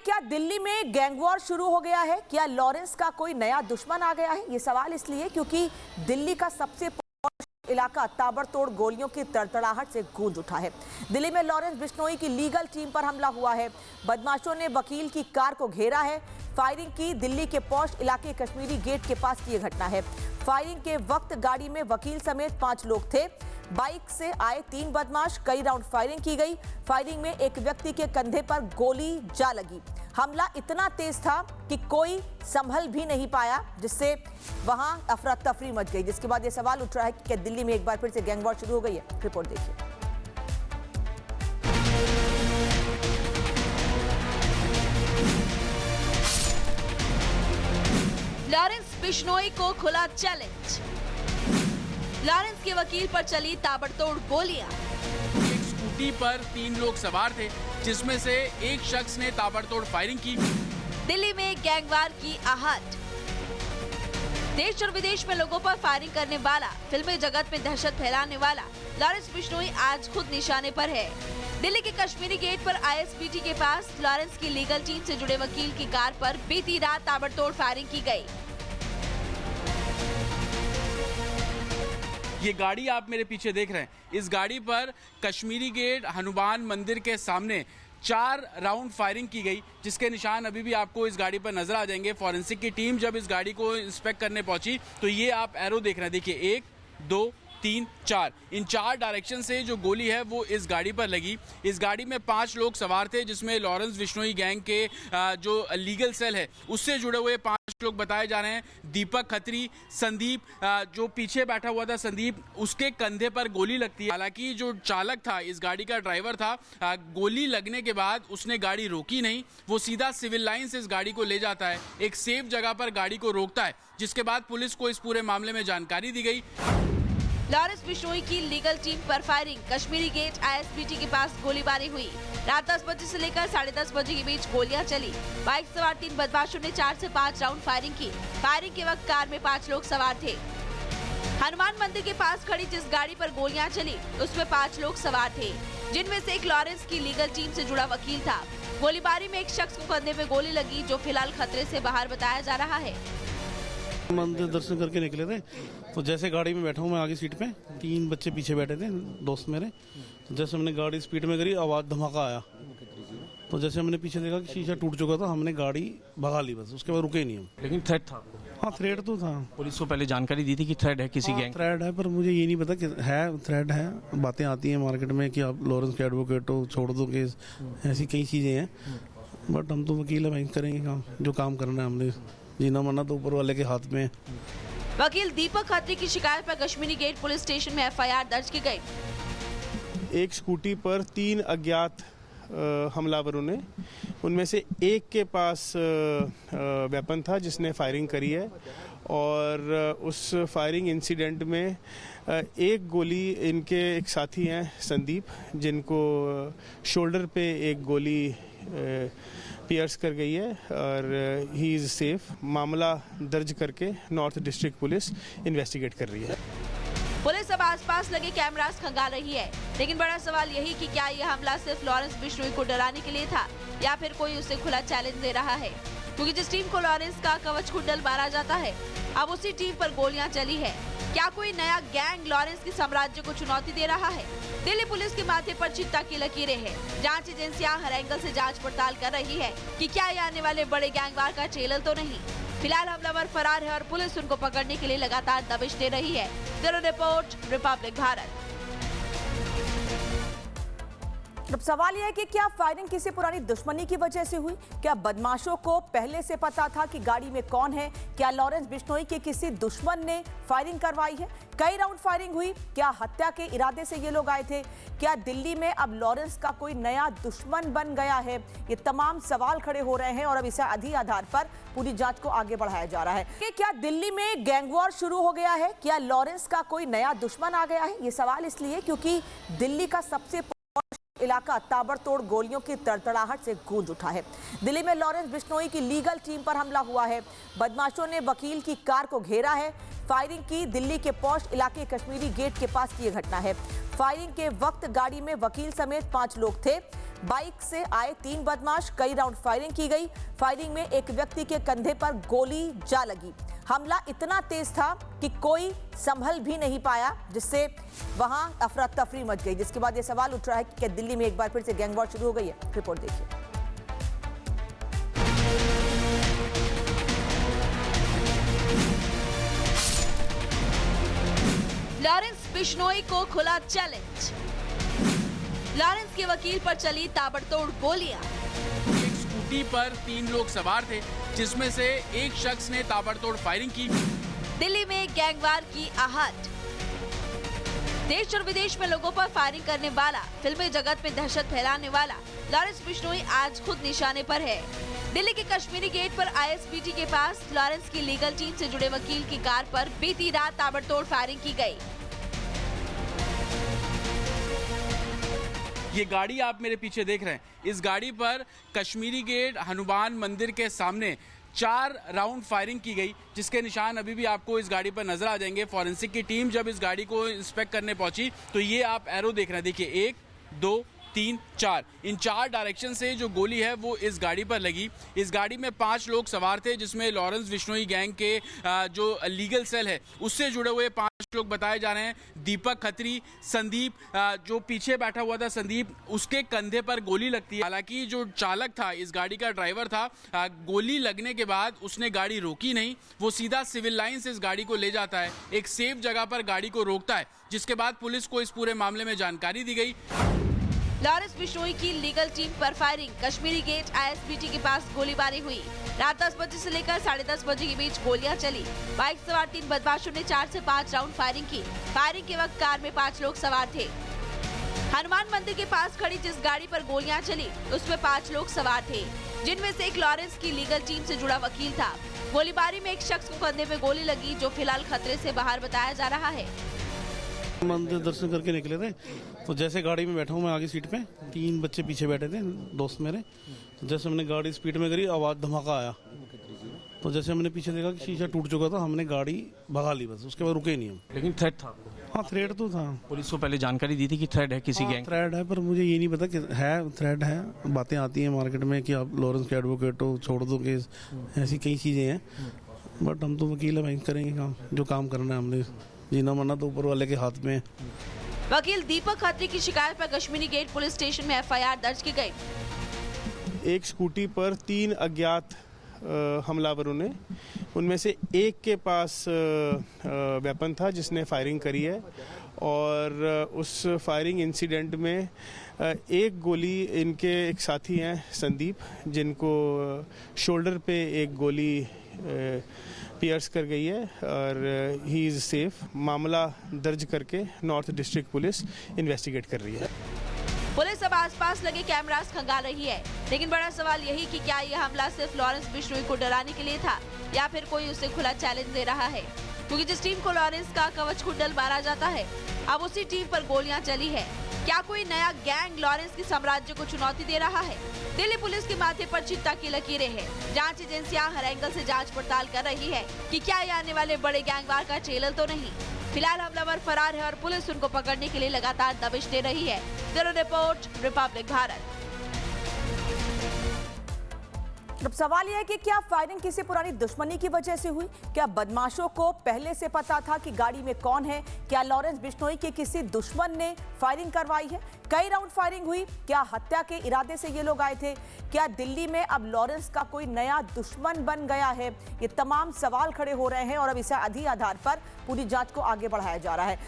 क्या दिल्ली में gang war शुरू हो गया है? क्या लॉरेंस का कोई नया दुश्मन आ गया है? ये सवाल इसलिए क्योंकि दिल्ली का सबसे इलाका ताबड़तोड़ गोलियों की तड़तड़ाहट से गूंज उठा है। दिल्ली में लॉरेंस बिश्नोई की लीगल टीम पर हमला हुआ है। बदमाशों ने वकील की कार को घेरा है, फायरिंग की। दिल्ली के पॉश इलाके कश्मीरी गेट के पास की यह घटना है। फायरिंग के वक्त गाड़ी में वकील समेत 5 लोग थे। बाइक से आए 3 बदमाश, कई राउंड फायरिंग की गई। फायरिंग में एक व्यक्ति के कंधे पर गोली जा लगी। हमला इतना तेज था कि कोई संभल भी नहीं पाया, जिससे वहां अफरा तफरी मच गई। जिसके बाद यह सवाल उठ रहा है कि क्या दिल्ली में एक बार फिर से गैंग वॉर शुरू हो गई है? रिपोर्ट देखिए। लॉरेंस बिश्नोई को खुला चैलेंज। लॉरेंस के वकील पर चली ताबड़तोड़ गोलियां। एक स्कूटी पर 3 लोग सवार थे, जिसमें से एक शख्स ने ताबड़तोड़ फायरिंग की। दिल्ली में गैंगवार की आहट। देश और विदेश में लोगों पर फायरिंग करने वाला, फिल्मी जगत में दहशत फैलाने वाला लॉरेंस बिश्नोई आज खुद निशाने पर है। दिल्ली के कश्मीरी गेट पर आईएसबीटी के पास लॉरेंस की लीगल टीम से जुड़े वकील की कार पर बीती रात ताबड़तोड़ फायरिंग की गई। ये गाड़ी आप मेरे पीछे देख रहे हैं, इस गाड़ी पर कश्मीरी गेट हनुमान मंदिर के सामने 4 राउंड फायरिंग की गई, जिसके निशान अभी भी आपको इस गाड़ी पर नजर आ जाएंगे। फॉरेंसिक की टीम जब इस गाड़ी को इंस्पेक्ट करने पहुंची तो ये आप एरो देख रहे हैं, देखिए 1, 2, 3, 4 इन 4 डायरेक्शन से जो गोली है वो इस गाड़ी पर लगी। इस गाड़ी में 5 लोग सवार थे, जिसमें लॉरेंस बिश्नोई गैंग के जो लीगल सेल है उससे जुड़े हुए 5 लोग बताए जा रहे हैं। दीपक खत्री, संदीप, जो पीछे बैठा हुआ था संदीप, उसके कंधे पर गोली लगती है। हालांकि जो चालक था, इस गाड़ी का ड्राइवर था, गोली लगने के बाद उसने गाड़ी रोकी नहीं, वो सीधा सिविल लाइन से इस गाड़ी को ले जाता है, एक सेफ जगह पर गाड़ी को रोकता है, जिसके बाद पुलिस को इस पूरे मामले में जानकारी दी गई। लॉरेंस बिश्नोई की लीगल टीम पर फायरिंग। कश्मीरी गेट आईएसबीटी के पास गोलीबारी हुई। रात 10 बजे से लेकर 10:30 बजे के बीच गोलियां चली। बाइक सवार 3 बदमाशों ने 4 से 5 राउंड फायरिंग की। फायरिंग के वक्त कार में 5 लोग सवार थे। हनुमान मंदिर के पास खड़ी जिस गाड़ी पर गोलियां चली उसमें 5 लोग सवार थे, जिनमें से एक लॉरेंस की लीगल टीम से जुड़ा वकील था। गोलीबारी में एक शख्स को कंधे में गोली लगी, जो फिलहाल खतरे से बाहर बताया जा रहा है। मंदिर दर्शन करके निकले थे, तो जैसे गाड़ी में बैठा हूँ मैं आगे सीट पे, 3 बच्चे पीछे बैठे थे, दोस्त मेरे। तो जैसे हमने गाड़ी स्पीड में करी, आवाज़ धमाका आया, तो जैसे हमने पीछे देखा कि शीशा टूट चुका था, हमने गाड़ी भगा ली, बस उसके बाद रुके ही नहीं हम। लेकिन थ्रेट था? हाँ, थ्रेट तो था। पुलिस को पहले जानकारी दी थी कि थ्रेट है किसी गैंग? थ्रेट है, पर मुझे ये नहीं पता कि है थ्रेट है। बातें आती हैं मार्केट में कि आप लॉरेंस के एडवोकेट हो, छोड़ दो केस, ऐसी कई चीज़ें हैं। बट हम तो वकील है भाई, करेंगे काम, जो काम करना है हमने, जीना मरना तो ऊपर वाले के हाथ में है। वकील दीपक खत्री की शिकायत पर कश्मीरी गेट पुलिस स्टेशन में एफआईआर दर्ज की गई। एक स्कूटी पर 3 अज्ञात हमलावरों ने, उनमें से एक के पास वेपन था जिसने फायरिंग करी है, और उस फायरिंग इंसिडेंट में एक गोली इनके एक साथी हैं संदीप, जिनको शोल्डर पे एक गोली पियर्स कर गई है, और ही इज़ सेफ। मामला दर्ज करके नॉर्थ डिस्ट्रिक्ट पुलिस इन्वेस्टिगेट कर रही है। पुलिस अब आसपास लगे कैमरास खंगाल रही है, लेकिन बड़ा सवाल यही कि क्या यह हमला सिर्फ लॉरेंस बिश्नोई को डराने के लिए था, या फिर कोई उसे खुला चैलेंज दे रहा है। क्योंकि जिस टीम को लॉरेंस का कवच कुंडल माना जाता है, अब उसी टीम पर गोलियां चली है। क्या कोई नया गैंग लॉरेंस के साम्राज्य को चुनौती दे रहा है? दिल्ली पुलिस के माथे पर चिंता की लकीरें हैं। जांच एजेंसियां हर एंगल से जांच पड़ताल कर रही है कि क्या ये आने वाले बड़े गैंगवार का ट्रेलर तो नहीं। फिलहाल हमलावर फरार है और पुलिस उनको पकड़ने के लिए लगातार दबिश दे रही है। Bureau report, Republic Bharat. अब सवाल यह है कि क्या फायरिंग किसी पुरानी दुश्मनी की वजह से हुई? क्या बदमाशों को पहले से पता था कि गाड़ी में कौन है? क्या लॉरेंस बिश्नोई के किसी दुश्मन ने फायरिंग करवाई है? कई राउंड फायरिंग हुई। क्या हत्या के इरादे से ये लोग आए थे? क्या दिल्ली में अब लॉरेंस का कोई नया दुश्मन बन गया है? ये तमाम सवाल खड़े हो रहे हैं और अब इस आधार पर पूरी जांच को आगे बढ़ाया जा रहा है कि क्या दिल्ली में गैंग वॉर शुरू हो गया है? क्या लॉरेंस का कोई नया दुश्मन आ गया है? ये सवाल इसलिए क्योंकि दिल्ली का सबसे इलाका ताबड़तोड़ गोलियों की तड़तड़ाहट से गूंज उठा है। दिल्ली में लॉरेंस बिश्नोई की लीगल टीम पर हमला हुआ है। बदमाशों ने वकील की कार को घेरा है, फायरिंग की। दिल्ली के पॉश इलाके कश्मीरी गेट के पास की यह घटना है। फायरिंग के वक्त गाड़ी में वकील समेत 5 लोग थे। बाइक से आए 3 बदमाश, कई राउंड फायरिंग की गई। फायरिंग में एक व्यक्ति के कंधे पर गोली जा लगी। हमला इतना तेज था कि कोई संभल भी नहीं पाया, जिससे वहां अफरा तफरी मच गई। जिसके बाद यह सवाल उठ रहा है कि क्या दिल्ली में एक बार फिर से गैंग वॉर शुरू हो गई है। रिपोर्ट देखिए। लॉरेंस बिश्नोई को खुला चैलेंज। लॉरेंस के वकील पर चली ताबड़तोड़ गोलियां। एक स्कूटी पर 3 लोग सवार थे, जिसमें से एक शख्स ने ताबड़तोड़ फायरिंग की। दिल्ली में गैंगवार की आहट। देश और विदेश में लोगों पर फायरिंग करने वाला, फिल्मी जगत में दहशत फैलाने वाला लॉरेंस बिश्नोई आज खुद निशाने पर है। दिल्ली के कश्मीरी गेट पर आईएसबीटी के पास लॉरेंस की लीगल टीम से जुड़े वकील की कार पर बीती रात ताबड़तोड़ फायरिंग की गई। ये गाड़ी आप मेरे पीछे देख रहे हैं, इस गाड़ी पर कश्मीरी गेट हनुमान मंदिर के सामने 4 राउंड फायरिंग की गई, जिसके निशान अभी भी आपको इस गाड़ी पर नजर आ जाएंगे। फॉरेंसिक की टीम जब इस गाड़ी को इंस्पेक्ट करने पहुंची तो ये आप एरो देख रहे हैं, देखिए 1, 2, 3, 4, इन 4 डायरेक्शन से जो गोली है वो इस गाड़ी पर लगी। इस गाड़ी में 5 लोग सवार थे, जिसमें लॉरेंस बिश्नोई गैंग के जो लीगल सेल है उससे जुड़े हुए 5 लोग बताए जा रहे हैं। दीपक खत्री, संदीप, जो पीछे बैठा हुआ था संदीप, उसके कंधे पर गोली लगती है। हालांकि जो चालक था, इस गाड़ी का ड्राइवर था, गोली लगने के बाद उसने गाड़ी रोकी नहीं, वो सीधा सिविल लाइन से इस गाड़ी को ले जाता है, एक सेफ जगह पर गाड़ी को रोकता है, जिसके बाद पुलिस को इस पूरे मामले में जानकारी दी गई। लॉरेंस बिश्नोई की लीगल टीम पर फायरिंग। कश्मीरी गेट आईएसबीटी के पास गोलीबारी हुई। रात 10 बजे से लेकर 10:30 बजे के बीच गोलियां चली। बाइक सवार 3 बदमाशों ने 4 से 5 राउंड फायरिंग की। फायरिंग के वक्त कार में 5 लोग सवार थे। हनुमान मंदिर के पास खड़ी जिस गाड़ी पर गोलियां चली उसमें 5 लोग सवार थे, जिनमें से एक लॉरेंस की लीगल टीम से जुड़ा वकील था। गोलीबारी में एक शख्स को कंधे में गोली लगी, जो फिलहाल खतरे से बाहर बताया जा रहा है। मंदिर दर्शन करके निकले थे, तो जैसे गाड़ी में बैठा हूँ मैं आगे सीट पे, 3 बच्चे पीछे बैठे थे, दोस्त मेरे। तो जैसे हमने गाड़ी स्पीड में करी, आवाज़ धमाका आया, तो जैसे हमने पीछे देखा कि शीशा टूट चुका था, हमने गाड़ी भगा ली बस, उसके बाद रुके ही नहीं हम। लेकिन थ्रेट था। हाँ, थ्रेड तो था। पुलिस को पहले जानकारी दी थी कि थ्रेट है किसी गैंग। थ्रेड है, पर मुझे ये नहीं पता कि है थ्रेड है। बातें आती हैं मार्केट में कि आप लॉरेंस के एडवोकेट हो, छोड़ दो केस, ऐसी कई चीज़ें हैं। बट हम तो वकील है भाई, करेंगे काम, जो काम करना है हमने, जीना मरना तो ऊपर वाले के हाथ में है। वकील दीपक खत्री की शिकायत पर कश्मीरी गेट पुलिस स्टेशन में एफआईआर दर्ज की गई। एक स्कूटी पर 3 अज्ञात हमलावरों ने, उनमें से एक के पास वेपन था जिसने फायरिंग करी है, और उस फायरिंग इंसिडेंट में एक गोली इनके एक साथी हैं संदीप, जिनको शोल्डर पे एक गोली पियर्स कर गई है, और ही इज़ सेफ। मामला दर्ज करके नॉर्थ डिस्ट्रिक्ट पुलिस इन्वेस्टिगेट कर रही है। पुलिस अब आसपास लगे कैमरास खंगाल रही है, लेकिन बड़ा सवाल यही कि क्या यह हमला सिर्फ लॉरेंस बिश्नोई को डराने के लिए था या फिर कोई उसे खुला चैलेंज दे रहा है, क्योंकि जिस टीम को लॉरेंस का कवच कुंडल मारा जाता है, अब उसी टीम पर गोलियां चली है। क्या कोई नया गैंग लॉरेंस के साम्राज्य को चुनौती दे रहा है? दिल्ली पुलिस के माथे पर चिंता की लकीरें हैं। जांच एजेंसियां हर एंगल से जांच पड़ताल कर रही है कि क्या ये आने वाले बड़े गैंगवार का ट्रेलर तो नहीं। फिलहाल हमलावर फरार है और पुलिस उनको पकड़ने के लिए लगातार दबिश दे रही है। Bureau report, Republic Bharat. अब सवाल यह है कि क्या फायरिंग किसी पुरानी दुश्मनी की वजह से हुई? क्या बदमाशों को पहले से पता था कि गाड़ी में कौन है? क्या लॉरेंस बिश्नोई के किसी दुश्मन ने फायरिंग करवाई है? कई राउंड फायरिंग हुई, क्या हत्या के इरादे से ये लोग आए थे? क्या दिल्ली में अब लॉरेंस का कोई नया दुश्मन बन गया है? ये तमाम सवाल खड़े हो रहे हैं और अब इसे आधार पर पूरी जांच को आगे बढ़ाया जा रहा है।